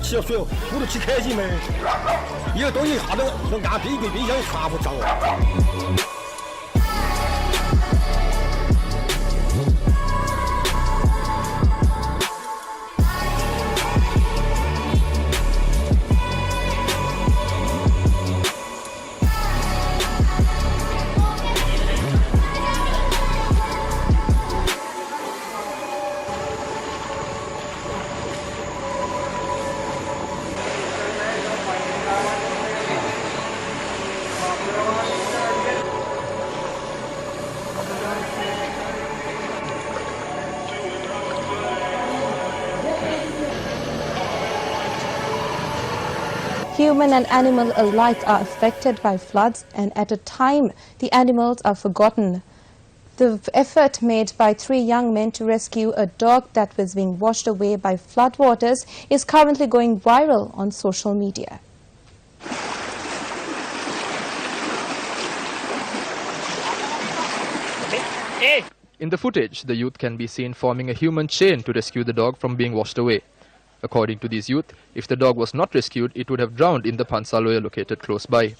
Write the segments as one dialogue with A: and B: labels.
A: 起了水哦，我都去客气没，一个东西啥都按冰箱全部涨了。
B: Human and animal alike are affected by floods, and at a time the animals are forgotten. The effort made by 3 young men to rescue a dog that was being washed away by floodwaters is currently going viral on social media.
C: In the footage, the youth can be seen forming a human chain to rescue the dog from being washed away. According to these youth, if the dog was not rescued, it would have drowned in the Pansaloya located close by.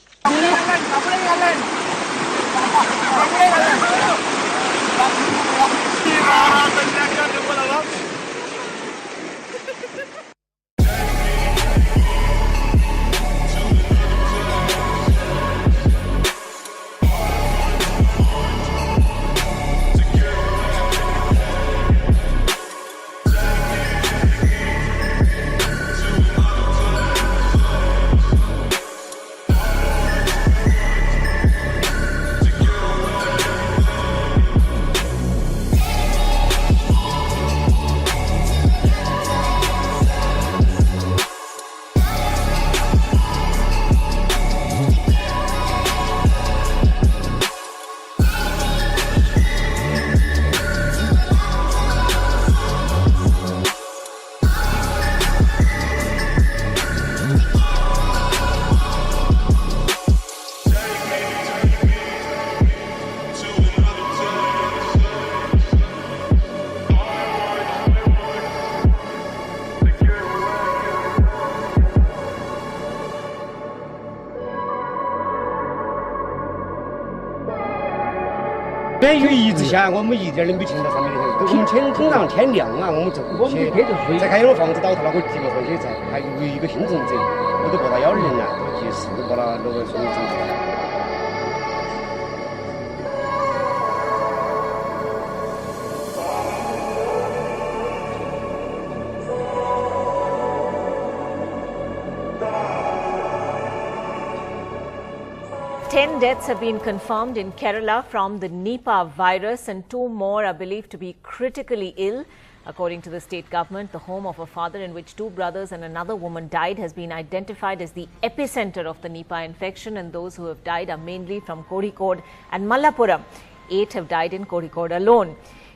D: Ten deaths have been confirmed in Kerala from the Nipah virus, and 2 more are believed to be critically ill. According to the state government, the home of a father in which 2 brothers and another woman died has been identified as the epicenter of the Nipah infection, and those who have died are mainly from Kozhikode and Malappuram. 8 have died in Kozhikode alone.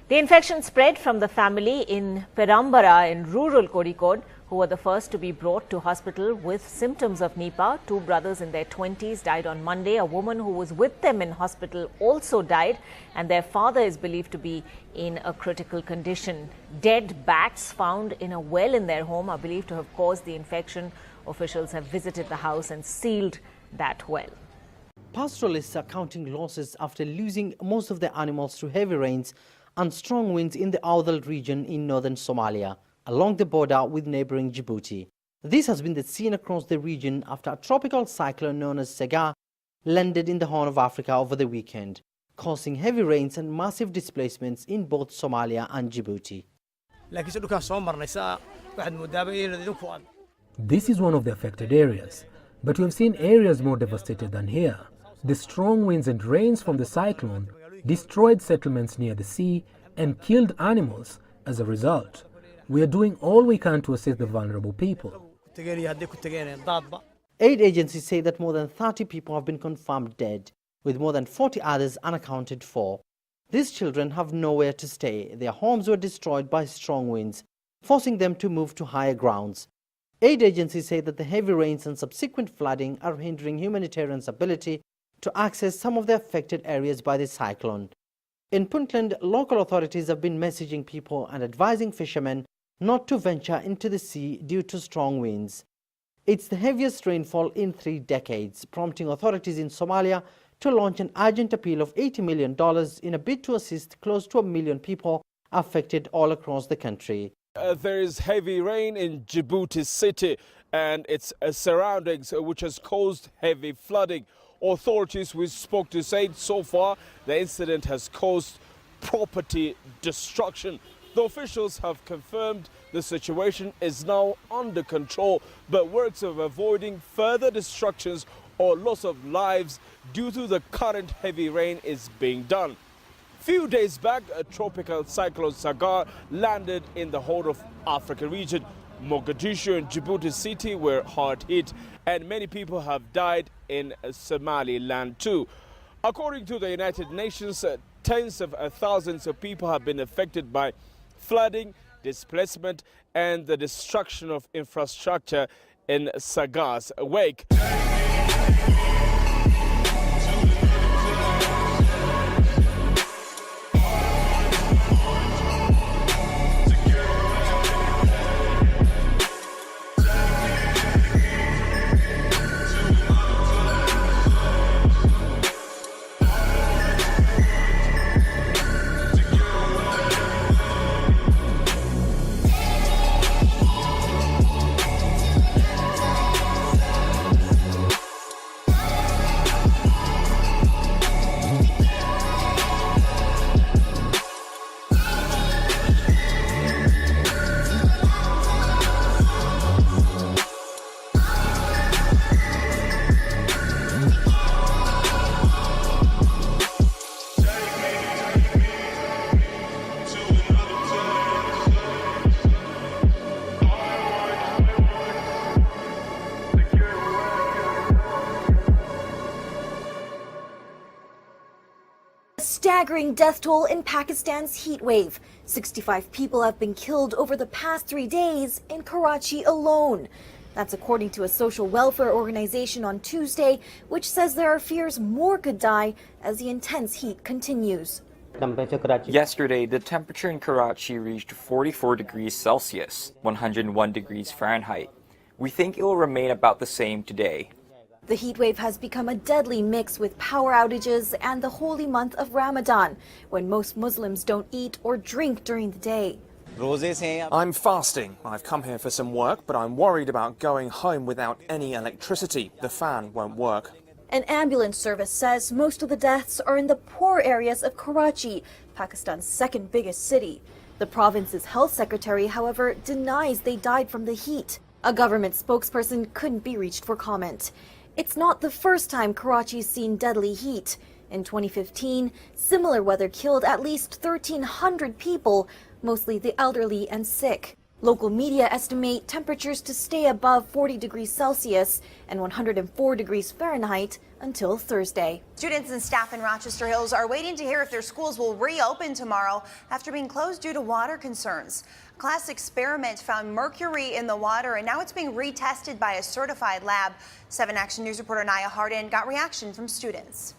D: The infection spread from the family in Perambara in rural Kozhikode, who were the first to be brought to hospital with symptoms of Nipah. 2 brothers in their 20s died on Monday. A woman who was with them in hospital also died, and their father is believed to be in a critical condition. Dead bats found in a well in their home are believed to have caused the infection. Officials have visited the house and sealed that well.
E: Pastoralists are counting losses after losing most of their animals to heavy rains and strong winds in the Awdal region in northern Somalia, along the border with neighboring Djibouti. This has been the scene across the region after a tropical cyclone known as Sega landed in the Horn of Africa over the weekend, causing heavy rains and massive displacements in both Somalia and Djibouti.
F: This is one of the affected areas, but we have seen areas more devastated than here. The strong winds and rains from the cyclone destroyed settlements near the sea and killed animals as a result. We are doing all we can to assist the vulnerable people.
E: Aid agencies say that more than 30 people have been confirmed dead, with more than 40 others unaccounted for. These children have nowhere to stay. Their homes were destroyed by strong winds, forcing them to move to higher grounds. Aid agencies say that the heavy rains and subsequent flooding are hindering humanitarians' ability to access some of the affected areas by the cyclone. In Puntland, local authorities have been messaging people and advising fishermen not to venture into the sea due to strong winds. It's the heaviest rainfall in 3 decades, prompting authorities in Somalia to launch an urgent appeal of $80 million in a bid to assist close to 1 million people affected all across the country.
G: There is heavy rain in Djibouti city and its surroundings, which has caused heavy flooding. Authorities we spoke to said so far the incident has caused property destruction. The officials have confirmed the situation is now under control, but works of avoiding further destructions or loss of lives due to the current heavy rain is being done. Few days back, a tropical cyclone Sagar landed in the Horn of Africa region. Mogadishu and Djibouti city were hard hit, and many people have died in Somaliland too. According to the United Nations, tens of thousands of people have been affected by flooding, displacement, and the destruction of infrastructure in Sagar's wake.
H: Staggering death toll in Pakistan's heat wave. 65 people have been killed over the past 3 days in Karachi alone. That's according to a social welfare organization on Tuesday, which says there are fears more could die as the intense heat continues.
I: Yesterday, the temperature in Karachi reached 44 degrees Celsius, 101 degrees Fahrenheit. We think it will remain about the same today.
H: The heat wave has become a deadly mix with power outages and the holy month of Ramadan, when most Muslims don't eat or drink during the day.
J: I'm fasting. I've come here for some work, but I'm worried about going home without any electricity. The fan won't work.
H: An ambulance service says most of the deaths are in the poor areas of Karachi, Pakistan's second biggest city. The province's health secretary, however, denies they died from the heat. A government spokesperson couldn't be reached for comment. It's not the first time Karachi's seen deadly heat. In 2015, similar weather killed at least 1,300 people, mostly the elderly and sick. Local media estimate temperatures to stay above 40 degrees Celsius and 104 degrees Fahrenheit until Thursday.
K: Students and staff in Rochester Hills are waiting to hear if their schools will reopen tomorrow after being closed due to water concerns. A class experiment found mercury in the water, and now it's being retested by a certified lab. 7 Action News reporter Naya Hardin got reaction from students.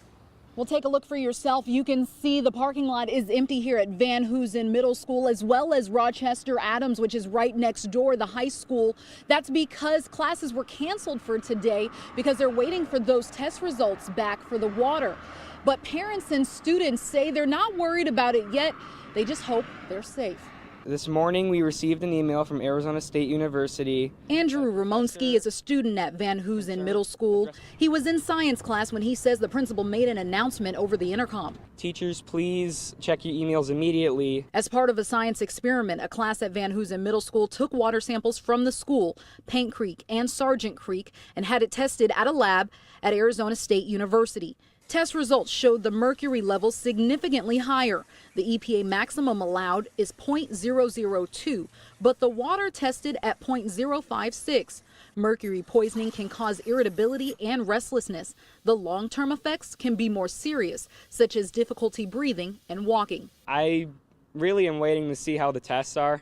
L: Well, take a look for yourself. You can see the parking lot is empty here at Van Hoosen Middle School, as well as Rochester Adams, which is right next door, the high school. That's because classes were canceled for today because they're waiting for those test results back for the water. But parents and students say they're not worried about it yet. They just hope they're safe.
M: This morning, we received an email from Arizona State University.
L: Andrew Ramonski is a student at Van Hoosen Middle School. He was in science class when he says the principal made an announcement over the intercom.
M: Teachers, please check your emails immediately.
L: As part of a science experiment, a class at Van Hoosen Middle School took water samples from the school, Paint Creek and Sargent Creek, and had it tested at a lab at Arizona State University. Test results showed the mercury levels significantly higher. The EPA maximum allowed is 0.002, but the water tested at 0.056. Mercury poisoning can cause irritability and restlessness. The long-term effects can be more serious, such as difficulty breathing and walking.
M: I really am waiting to see how the tests are,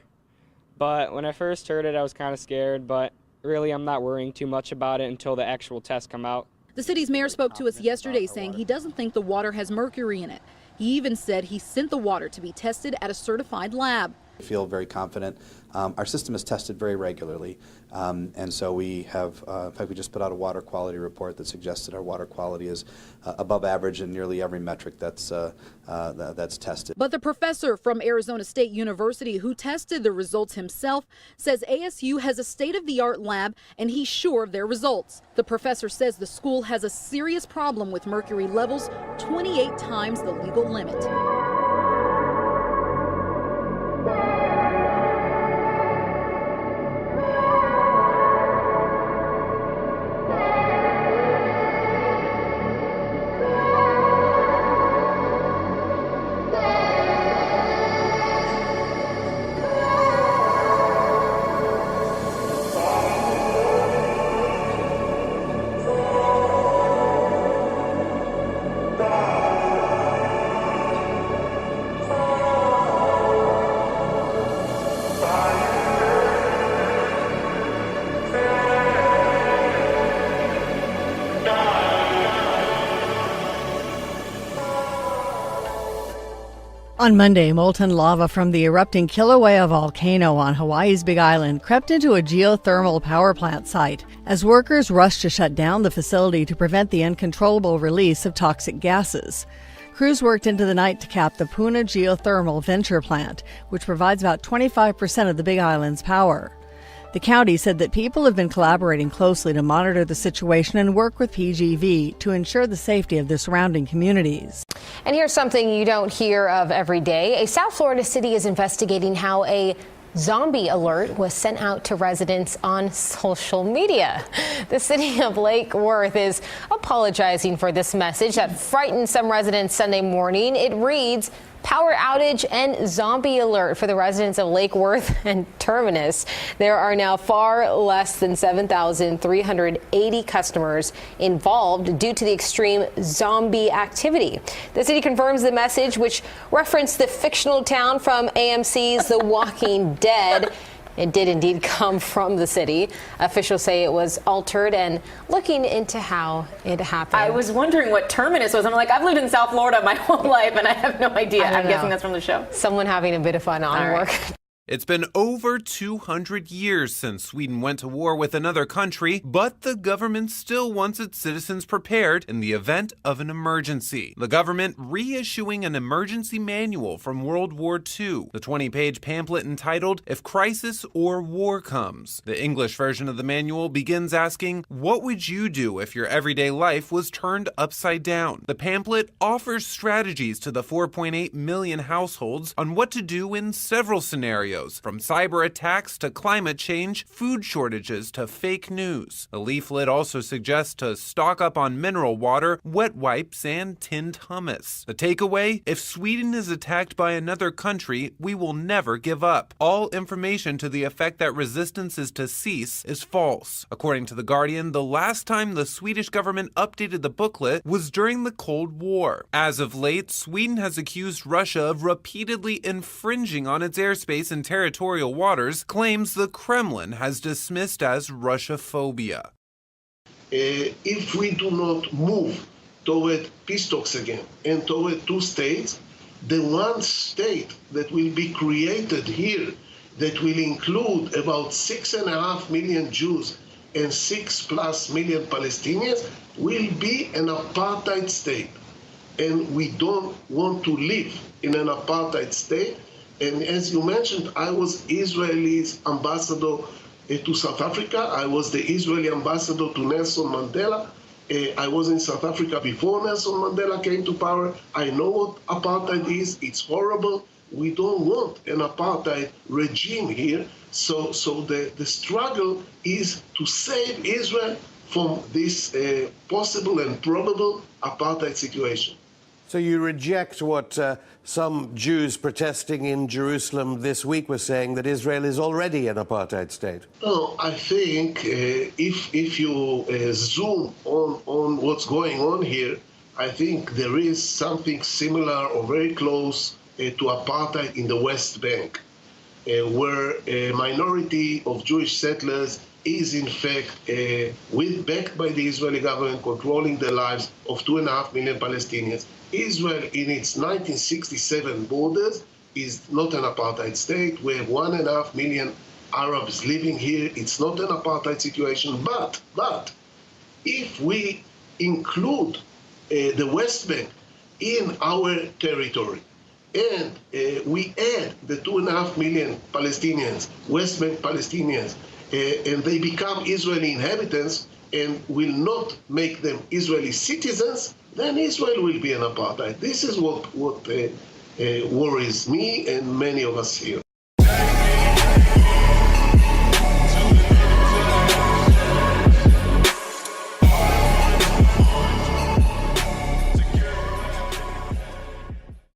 M: but when I first heard it, I was kind of scared, but really I'm not worrying too much about it until the actual tests come out.
L: The city's mayor spoke to us yesterday saying he doesn't think the water has mercury in it. He even said he sent the water to be tested at a certified lab.
N: feel very confident. Our system is tested very regularly, and so we have, in fact, we just put out a water quality report that suggests that our water quality is above average in nearly every metric that's tested.
L: But the professor from Arizona State University who tested the results himself says ASU has a state-of-the-art lab and he's sure of their results. The professor says the school has a serious problem with mercury levels 28 times the legal limit.
O: On Monday, molten lava from the erupting Kilauea volcano on Hawaii's Big Island crept into a geothermal power plant site as workers rushed to shut down the facility to prevent the uncontrollable release of toxic gases. Crews worked into the night to cap the Puna Geothermal Venture Plant, which provides about 25% of the Big Island's power. The county said that people have been collaborating closely to monitor the situation and work with PGV to ensure the safety of the surrounding communities.
P: And here's something you don't hear of every day. A South Florida city is investigating how a zombie alert was sent out to residents on social media. The city of Lake Worth is apologizing for this message that frightened some residents Sunday morning. It reads, "Power outage and zombie alert for the residents of Lake Worth and Terminus. There are now far less than 7,380 customers involved due to the extreme zombie activity." The city confirms the message, which referenced the fictional town from AMC's The Walking Dead. It did indeed come from the city. Officials say it was altered and looking into how it happened.
Q: I was wondering what Terminus was. I'm like, I've lived in South Florida my whole life and I have no idea. I'm guessing that's from the show.
P: Someone having a bit of fun on work.
R: It's been over 200 years since Sweden went to war with another country, but the government still wants its citizens prepared in the event of an emergency. The government reissuing an emergency manual from World War II, the 20-page pamphlet entitled "If Crisis or War Comes." The English version of the manual begins asking, what would you do if your everyday life was turned upside down? The pamphlet offers strategies to the 4.8 million households on what to do in several scenarios, from cyber attacks to climate change, food shortages to fake news. The leaflet also suggests to stock up on mineral water, wet wipes, and tinned hummus. The takeaway? If Sweden is attacked by another country, we will never give up. All information to the effect that resistance is to cease is false. According to The Guardian, the last time the Swedish government updated the booklet was during the Cold War. As of late, Sweden has accused Russia of repeatedly infringing on its airspace and territorial waters, claims the Kremlin has dismissed as Russophobia.
S: If we do not move toward peace talks again and toward two states, the one state that will be created here that will include about 6.5 million Jews and 6+ million Palestinians will be an apartheid state. And we don't want to live in an apartheid state. And as you mentioned, I was Israel's ambassador to South Africa. I was the Israeli ambassador to Nelson Mandela. I was in South Africa before Nelson Mandela came to power. I know what apartheid is. It's horrible. We don't want an apartheid regime here. So the struggle is to save Israel from this possible and probable apartheid situation.
T: So you reject what some Jews protesting in Jerusalem this week were saying, that Israel is already an apartheid state?
S: No, I think if you zoom on what's going on here, I think there is something similar or very close to apartheid in the West Bank, where a minority of Jewish settlers is in fact backed by the Israeli government, controlling the lives of 2.5 million Palestinians. Israel, in its 1967 borders, is not an apartheid state. We have 1.5 million Arabs living here. It's not an apartheid situation. But if we include the West Bank in our territory, and we add the 2.5 million Palestinians, West Bank Palestinians, and they become Israeli inhabitants and will not make them Israeli citizens, then Israel will be an apartheid. This is what worries me and many of us here.